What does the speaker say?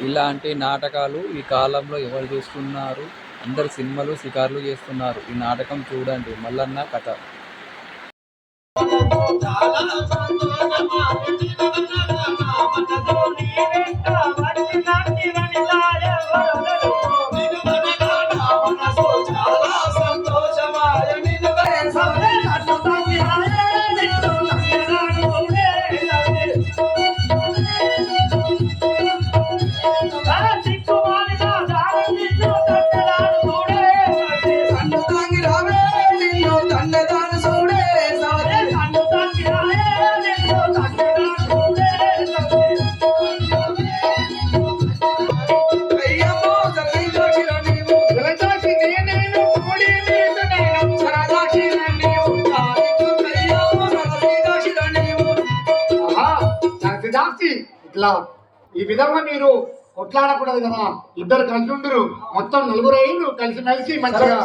ఇలాంటి నాటకాలు ఈ కాలంలో ఎవరు చూస్తున్నారు? అందరు సినిమాలు షికార్లు చేస్తున్నారు. ఈ నాటకం చూడండి, మల్లన్న కథ. ఇట్లా ఈ విధంగా మీరు కొట్లాడకూడదు కదా. ఇద్దరు కలిసి ఉండరు, మొత్తం నలుగురు కలిసి మెలిసి మంచిగా